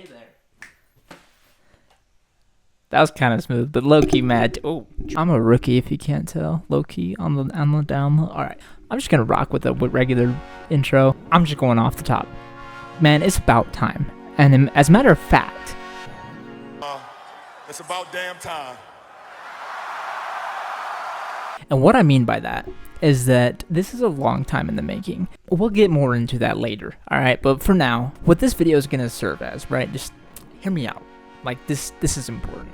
Hey there. That was kind of smooth, but low-key mad. Oh, I'm a rookie if you can't tell. Low-key on the down low. All right, I'm just gonna rock with a regular intro. I'm just going off the top. Man, it's about time. And as a matter of fact, it's about damn time. And what I mean by that is that this is a long time in the making. We'll get more into that later, all right? But for now, what this video is gonna serve as, right? Just hear me out. Like this is important.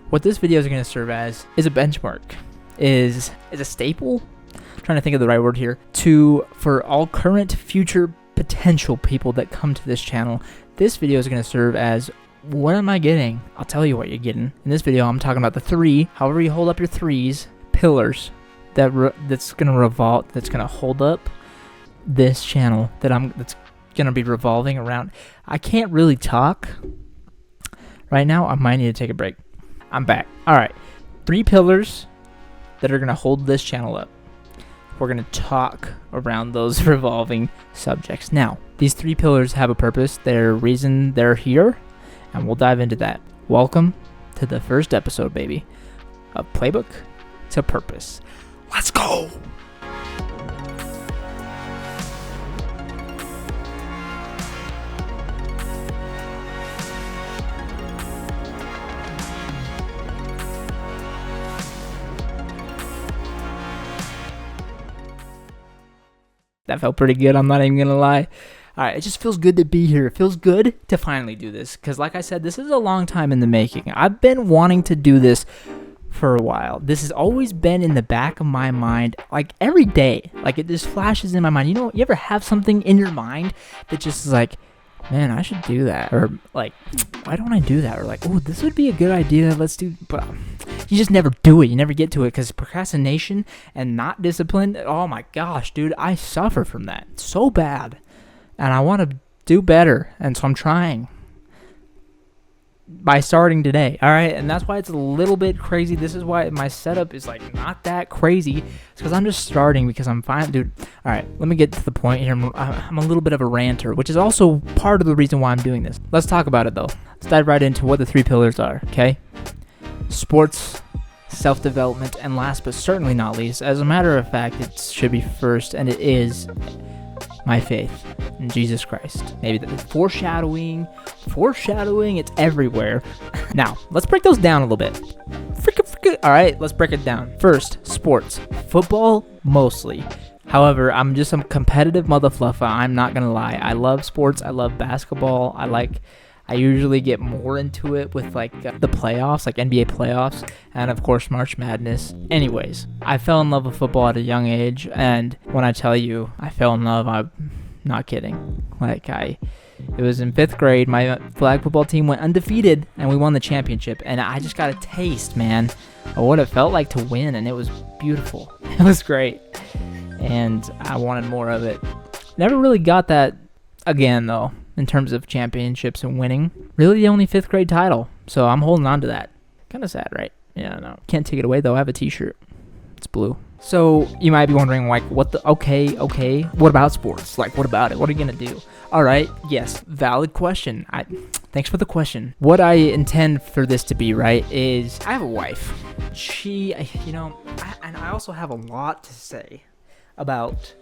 What this video is gonna serve as is a benchmark, is a staple. I'm trying to think of the right word here. For all current, future, potential people that come to this channel, this video is gonna serve as, what am I getting? I'll tell you what you're getting. In this video, I'm talking about the three, however you hold up your threes, pillars that's gonna hold up this channel that's gonna be revolving around. I can't really talk right now. I might need to take a break. I'm back. All right, 3 pillars that are gonna hold this channel up. We're gonna talk around those revolving subjects. Now, these 3 pillars have a purpose. Their reason they're here, and we'll dive into that. Welcome to the first episode, baby, of Playbook to Purpose. Let's go! That felt pretty good, I'm not even gonna lie. Alright, it just feels good to be here. It feels good to finally do this. Because like I said, this is a long time in the making. I've been wanting to do this for a while. This has always been in the back of my mind, like every day. Like it just flashes in my mind. You know, you ever have something in your mind that just is like, man, I should do that. Or like, why don't I do that? Or like, oh, this would be a good idea. Let's do, but you just never do it. You never get to it because procrastination and not discipline. Oh my gosh, dude, I suffer from that so bad. And I want to do better. And so I'm trying by starting today. All right. And that's why it's a little bit crazy. This is why my setup is like not that crazy. It's because I'm just starting because I'm fine, dude. All right. Let me get to the point here. I'm a little bit of a ranter, which is also part of the reason why I'm doing this. Let's talk about it though. Let's dive right into what the 3 pillars are. Okay. Sports, self-development, and last but certainly not least, as a matter of fact, it should be first, and it is my faith in Jesus Christ. Maybe the foreshadowing, it's everywhere. Now, let's break those down a little bit. All right, let's break it down. First, sports. Football, mostly. However, I'm just some competitive motherfluffer. I'm not gonna lie. I love sports. I love basketball. I usually get more into it with like the playoffs, like NBA playoffs, and of course March Madness. Anyways, I fell in love with football at a young age, and when I tell you I fell in love, I'm not kidding. It was in 5th grade, my flag football team went undefeated, and we won the championship, and I just got a taste, man, of what it felt like to win, and it was beautiful. It was great, and I wanted more of it. Never really got that again, though. In terms of championships and winning, really the only 5th grade title. So I'm holding on to that. Kind of sad, right? Yeah, no. Can't take it away though. I have a t-shirt. It's blue. So you might be wondering like, okay. What about sports? Like, what about it? What are you going to do? All right. Yes. Valid question. Thanks for the question. What I intend for this to be, right, is I have a wife. And I also have a lot to say about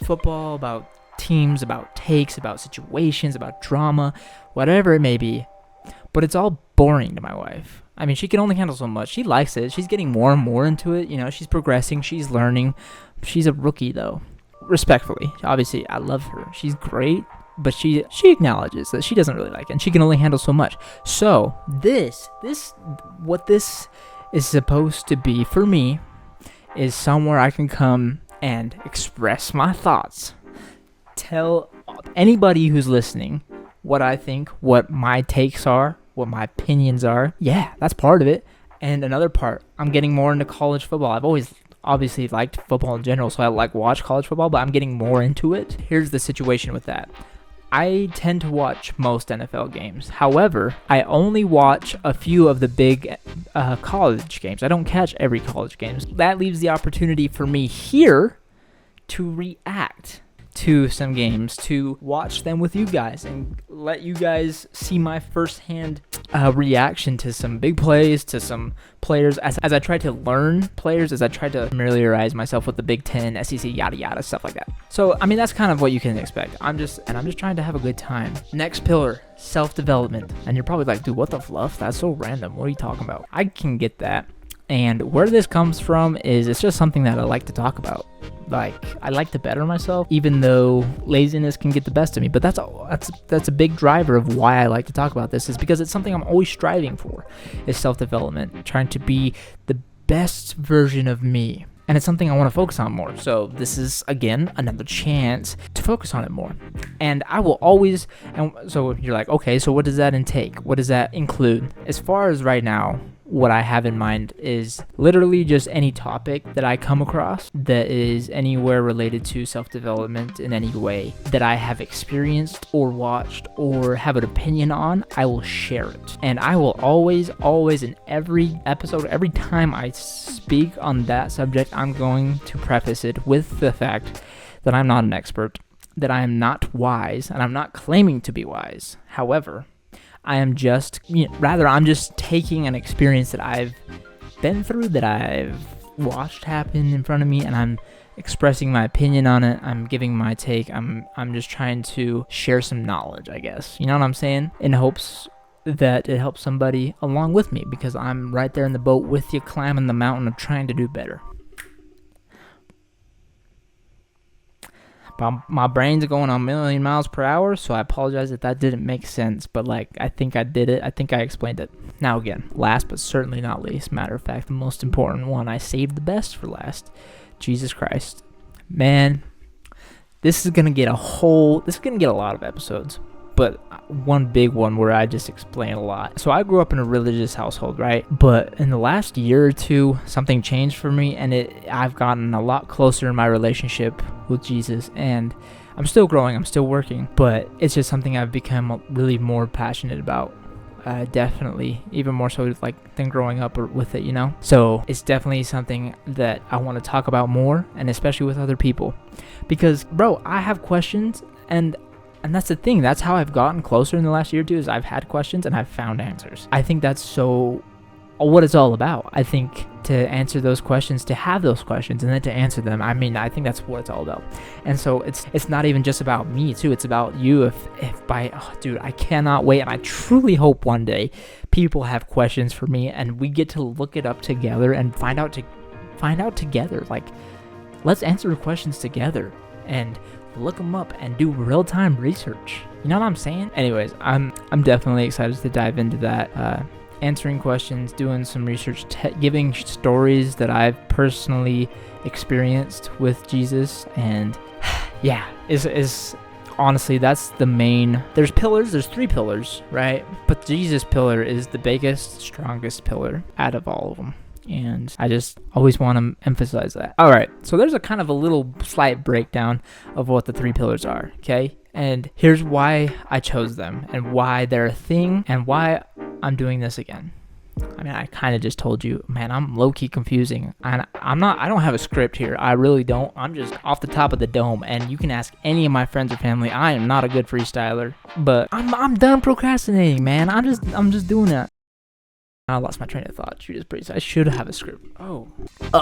football, about teams, about takes, about situations, about drama, whatever it may be. But it's all boring to my wife. I mean, she can only handle so much. She likes it. She's getting more and more into it. You know, she's progressing. She's learning. She's a rookie, though. Respectfully. Obviously, I love her. She's great. But she acknowledges that she doesn't really like it. And she can only handle so much. So, what this is supposed to be for me is somewhere I can come and express my thoughts. Tell anybody who's listening what I think, what my takes are, what my opinions are. Yeah, that's part of it. And another part, I'm getting more into college football. I've always obviously liked football in general, so I watch college football, but I'm getting more into it. Here's the situation with that. I tend to watch most NFL games. However, I only watch a few of the big college games. I don't catch every college game. That leaves the opportunity for me here to react to some games, to watch them with you guys and let you guys see my firsthand reaction to some big plays, to some players, as I try to learn players, as I try to familiarize myself with the Big Ten, SEC, yada yada, stuff like that. So I mean, that's kind of what you can expect. I'm just trying to have a good time. Next pillar, self-development. And you're probably like, dude, what the fluff? That's so random. What are you talking about? I can get that. And where this comes from is it's just something that I like to talk about. Like, I like to better myself, even though laziness can get the best of me. But that's a big driver of why I like to talk about this, is because it's something I'm always striving for, is self-development, trying to be the best version of me. And it's something I want to focus on more. So this is, again, another chance to focus on it more. And I will always, and so you're like, okay, so what does that intake? What does that include? As far as right now, what I have in mind is literally just any topic that I come across that is anywhere related to self-development in any way that I have experienced or watched or have an opinion on. I will share it. And I will always in every episode, every time I speak on that subject, I'm going to preface it with the fact that I'm not an expert, that I am not wise, and I'm not claiming to be wise. However, I'm just taking an experience that I've been through, that I've watched happen in front of me, and I'm expressing my opinion on it. I'm giving my take. I'm just trying to share some knowledge, I guess. You know what I'm saying? In hopes that it helps somebody along with me, because I'm right there in the boat with you, climbing the mountain of trying to do better. My brain's going on 1,000,000 miles per hour, so I apologize if that didn't make sense, but I think I did it. I think I explained it. Now again, last but certainly not least, matter of fact, the most important one, I saved the best for last, Jesus Christ. Man, this is going to get a lot of episodes, but one big one where I just explain a lot. So I grew up in a religious household, right? But in the last year or two, something changed for me, and I've gotten a lot closer in my relationship with Jesus, and I'm still growing, I'm still working, but it's just something I've become really more passionate about. Definitely, even more so than growing up with it, you know? So it's definitely something that I want to talk about more, and especially with other people, because bro, I have questions, and that's the thing. That's how I've gotten closer in the last year or two, is I've had questions and I've found answers. I think that's so what it's all about. I think to answer those questions, to have those questions, and then to answer them. I mean, I think that's what it's all about. And so it's not even just about me too. It's about you. Dude, I cannot wait, and I truly hope one day people have questions for me, and we get to look it up together and find out together. Like, let's answer the questions together and look them up and do real-time research. You know what I'm saying? Anyways, I'm definitely excited to dive into that. Answering questions, doing some research, giving stories that I've personally experienced with Jesus, and yeah, is honestly, that's the main. There's 3 pillars, right? But Jesus' pillar is the biggest, strongest pillar out of all of them. And I just always want to emphasize that. All right, so there's a kind of a little slight breakdown of what the 3 pillars are, okay? And here's why I chose them, and why they're a thing, and why I'm doing this again. I mean, I kind of just told you, man, I'm low-key confusing. And I don't have a script here. I really don't. I'm just off the top of the dome, and you can ask any of my friends or family. I am not a good freestyler, but I'm done procrastinating, man. I'm just doing that. I lost my train of thought. Judas Priest. I should have a script.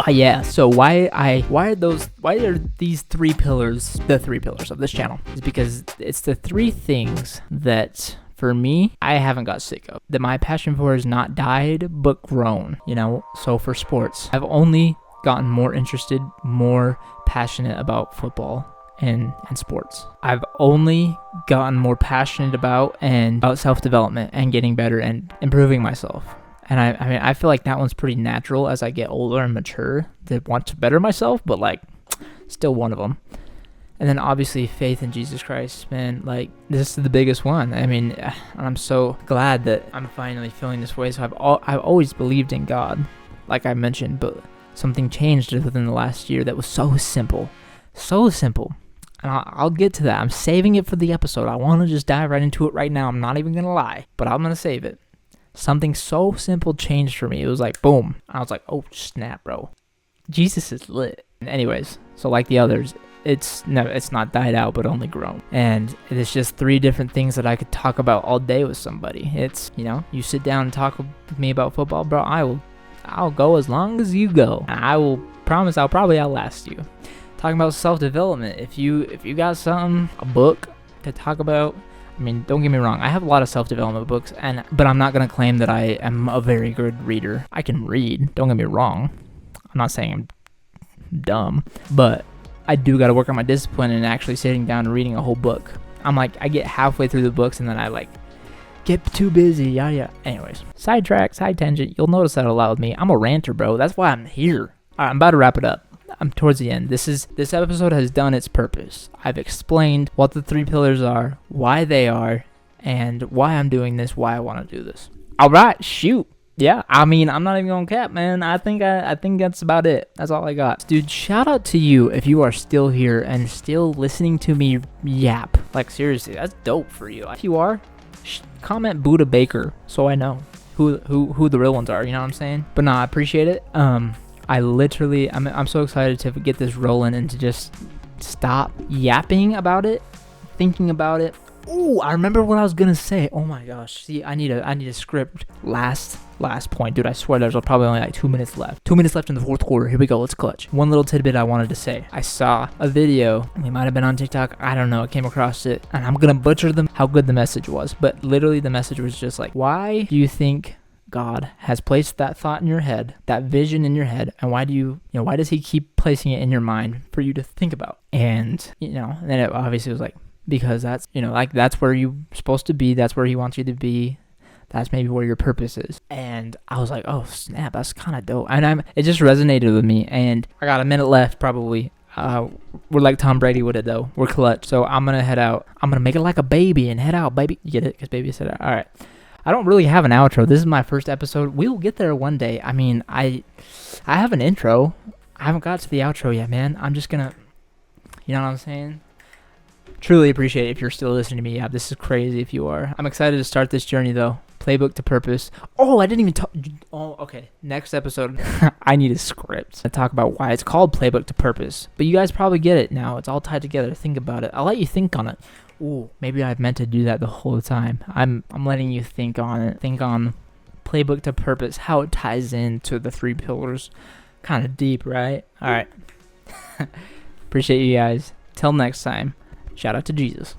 Yeah. So why are these 3 pillars the 3 pillars of this channel? Is because it's the 3 things that, for me, I haven't got sick of. That my passion for has not died, but grown. You know. So for sports, I've only gotten more interested, more passionate about football and sports. I've only gotten more passionate about self-development and getting better and improving myself. And I mean, I feel like that one's pretty natural as I get older and mature to want to better myself, but still one of them. And then obviously faith in Jesus Christ, man, this is the biggest one. I mean, I'm so glad that I'm finally feeling this way. So I've always believed in God, like I mentioned, but something changed within the last year that was so simple. And I'll get to that. I'm saving it for the episode. I want to just dive right into it right now. I'm not even going to lie, but I'm going to save it. Something so simple changed for me. It was like, boom. I was like, oh, snap, bro. Jesus is lit. Anyways, so like the others, it's not died out, but only grown. And it's just 3 different things that I could talk about all day with somebody. It's, you sit down and talk with me about football, bro, I'll go as long as you go. I will promise I'll probably outlast you. Talking about self-development, if you got something, a book to talk about, I mean, don't get me wrong, I have a lot of self-development books, but I'm not going to claim that I am a very good reader. I can read, don't get me wrong. I'm not saying I'm dumb, but I do got to work on my discipline and actually sitting down and reading a whole book. I get halfway through the books and then I get too busy, yada yada. Anyways, sidetrack, side tangent, you'll notice that a lot with me. I'm a ranter, bro. That's why I'm here. All right, I'm about to wrap it up. I'm towards the end. This episode has done its purpose. I've explained what the 3 pillars are, why they are, and why I'm doing this, why I want to do this. All right, shoot. Yeah, I mean, I'm not even gonna cap, man. I think that's about it. That's all I got. Dude, shout out to you if you are still here and still listening to me yap. Like, seriously, that's dope for you. If you are, comment Buddha Baker so I know who the real ones are, you know what I'm saying? But nah, I appreciate it. I'm so excited to get this rolling and to just stop yapping about it, thinking about it. Ooh, I remember what I was gonna say. Oh my gosh. See, I need a script. Last point, dude. I swear there's probably only like 2 minutes left. 2 minutes left in the 4th quarter. Here we go. Let's clutch. One little tidbit I wanted to say. I saw a video. It might have been on TikTok. I don't know. I came across it, and I'm gonna butcher them. How good the message was, but literally the message was just like, why do you think God has placed that thought in your head, that vision in your head, and why does he keep placing it in your mind for you to think about? And then it obviously was like, because that's that's where you're supposed to be, that's where he wants you to be, that's maybe where your purpose is. And I was like, oh snap, that's kind of dope. And it just resonated with me. And I got a minute left probably. We're like Tom Brady with it though. We're clutch. So I'm gonna head out. I'm gonna make it like a baby and head out, baby. You get it? Because baby said it. All right. I don't really have an outro. This is my first episode. We'll get there one day. I mean, I have an intro. I haven't got to the outro yet, man. I'm just gonna, you know what I'm saying? Truly appreciate it if you're still listening to me. Yeah, this is crazy if you are. I'm excited to start this journey though. Playbook to Purpose. Oh, I didn't even talk. Oh, okay. Next episode, I need a script to talk about why it's called Playbook to Purpose. But you guys probably get it now. It's all tied together. Think about it. I'll let you think on it. Ooh, maybe I've meant to do that the whole time. I'm letting you think on it. Think on Playbook to Purpose, how it ties into the 3 pillars. Kind of deep, right? All right. Appreciate you guys. Till next time. Shout out to Jesus.